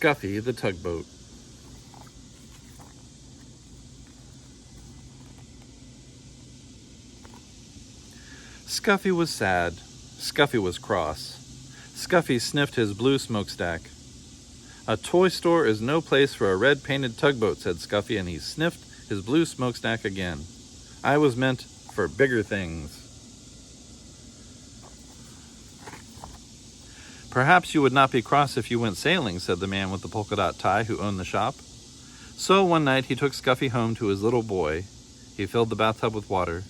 Scuffy the Tugboat. Scuffy was sad. Scuffy was cross. Scuffy sniffed his blue smokestack. A toy store is no place for a red-painted tugboat, said Scuffy, and he sniffed his blue smokestack again. I was meant for bigger things. Perhaps you would not be cross if you went sailing, said the man with the polka dot tie who owned the shop. So one night he took Scuffy home to his little boy. He filled the bathtub with water.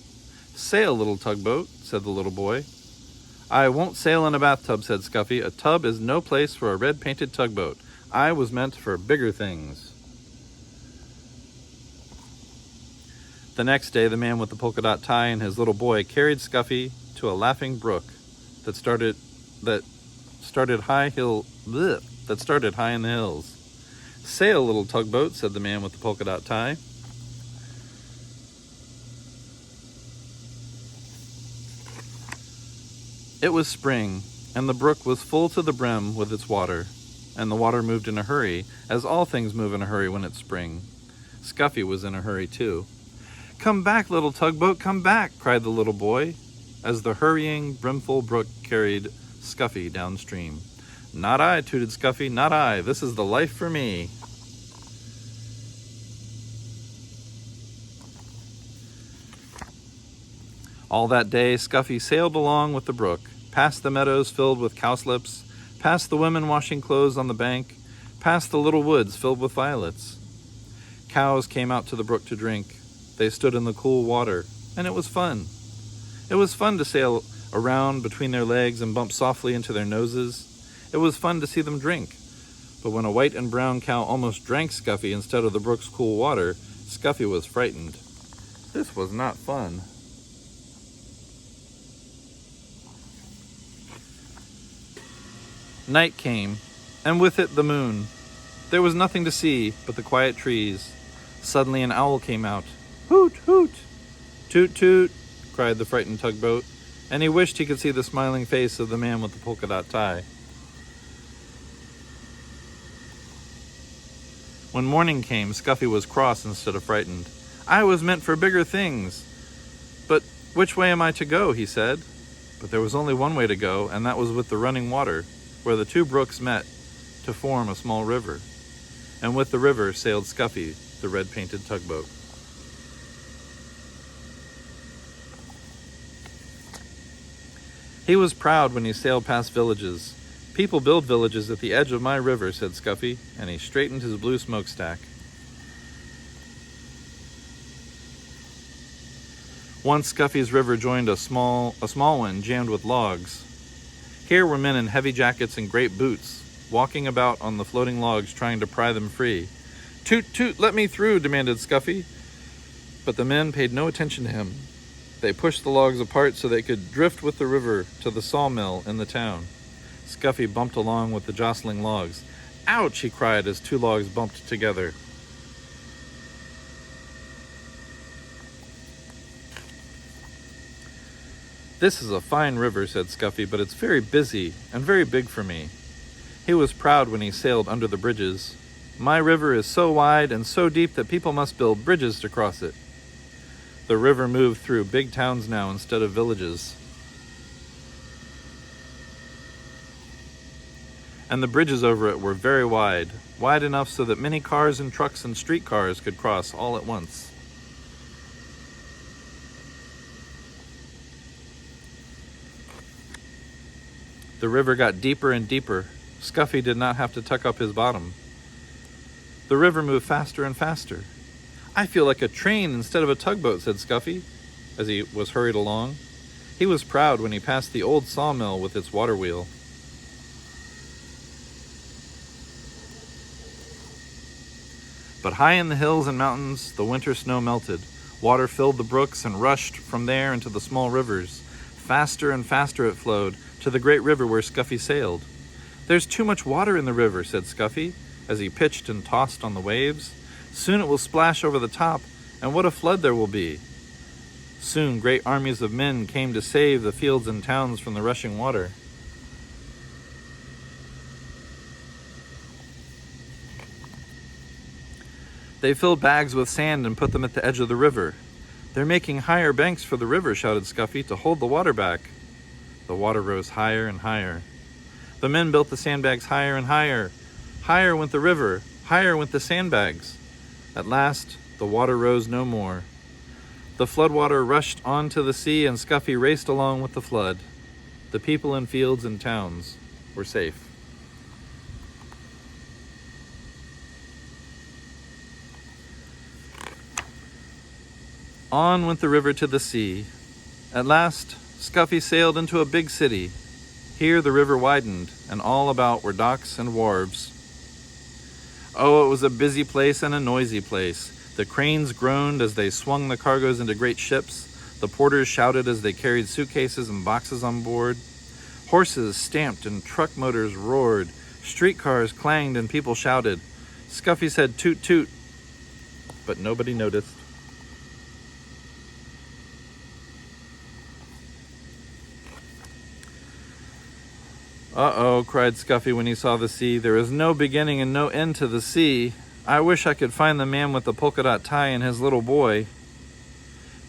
Sail, little tugboat, said the little boy. I won't sail in a bathtub, said Scuffy. A tub is no place for a red-painted tugboat. I was meant for bigger things. The next day, the man with the polka dot tie and his little boy carried Scuffy to a laughing brook that started high in the hills. Sail, little tugboat, said the man with the polka dot tie. It was spring, and the brook was full to the brim with its water, and the water moved in a hurry, as all things move in a hurry when it's spring. Scuffy was in a hurry, too. Come back, little tugboat, come back, cried the little boy, as the hurrying, brimful brook carried Scuffy downstream. Not I, tooted Scuffy, not I. This is the life for me. All that day, Scuffy sailed along with the brook, past the meadows filled with cowslips, past the women washing clothes on the bank, past the little woods filled with violets. Cows came out to the brook to drink. They stood in the cool water, and it was fun. It was fun to sail around between their legs and bump softly into their noses. It was fun to see them drink. But when a white and brown cow almost drank Scuffy instead of the brook's cool water, Scuffy was frightened. This was not fun. Night came, and with it the moon. There was nothing to see but the quiet trees. Suddenly an owl came out. Hoot, hoot! Toot, toot! Cried the frightened tugboat, and he wished he could see the smiling face of the man with the polka dot tie. When morning came, Scuffy was cross instead of frightened. I was meant for bigger things. But which way am I to go, he said. But there was only one way to go, and that was with the running water, where the two brooks met to form a small river. And with the river sailed Scuffy, the red-painted tugboat. He was proud when he sailed past villages. People build villages at the edge of my river, said Scuffy, and he straightened his blue smokestack. Once Scuffy's river joined a small one jammed with logs. Here were men in heavy jackets and great boots, walking about on the floating logs trying to pry them free. Toot, toot, let me through, demanded Scuffy. But the men paid no attention to him. They pushed the logs apart so they could drift with the river to the sawmill in the town. Scuffy bumped along with the jostling logs. Ouch, he cried as two logs bumped together. This is a fine river, said Scuffy, but it's very busy and very big for me. He was proud when he sailed under the bridges. My river is so wide and so deep that people must build bridges to cross it. The river moved through big towns now instead of villages. And the bridges over it were very wide enough so that many cars and trucks and streetcars could cross all at once. The river got deeper and deeper. Scuffy did not have to tuck up his bottom. The river moved faster and faster. I feel like a train instead of a tugboat, said Scuffy, as he was hurried along. He was proud when he passed the old sawmill with its water wheel. But high in the hills and mountains, the winter snow melted. Water filled the brooks and rushed from there into the small rivers. Faster and faster it flowed to the great river where Scuffy sailed. There's too much water in the river, said Scuffy, as he pitched and tossed on the waves. Soon it will splash over the top, and what a flood there will be. Soon great armies of men came to save the fields and towns from the rushing water. They filled bags with sand and put them at the edge of the river. They're making higher banks for the river, shouted Scuffy, to hold the water back. The water rose higher and higher. The men built the sandbags higher and higher. Higher went the river, higher went the sandbags. At last, the water rose no more. The floodwater rushed onto the sea, and Scuffy raced along with the flood. The people in fields and towns were safe. On went the river to the sea. At last, Scuffy sailed into a big city. Here the river widened, and all about were docks and wharves. Oh, it was a busy place and a noisy place. The cranes groaned as they swung the cargoes into great ships. The porters shouted as they carried suitcases and boxes on board. Horses stamped and truck motors roared. Streetcars clanged and people shouted. Scuffy said toot toot, but nobody noticed. Uh-oh, cried Scuffy when he saw the sea. There is no beginning and no end to the sea. I wish I could find the man with the polka dot tie and his little boy.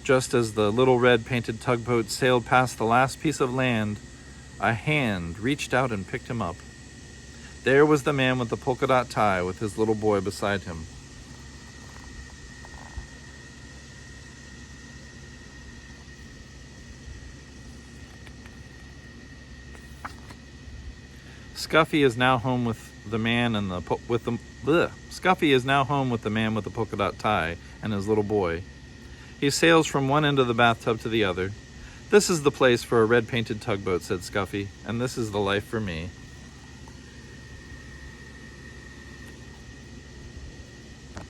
Just as the little red painted tugboat sailed past the last piece of land, a hand reached out and picked him up. There was the man with the polka dot tie with his little boy beside him. Scuffy is now home with the man and Scuffy is now home with the man with the polka dot tie and his little boy. He sails from one end of the bathtub to the other. This is the place for a red painted tugboat, said Scuffy, and this is the life for me.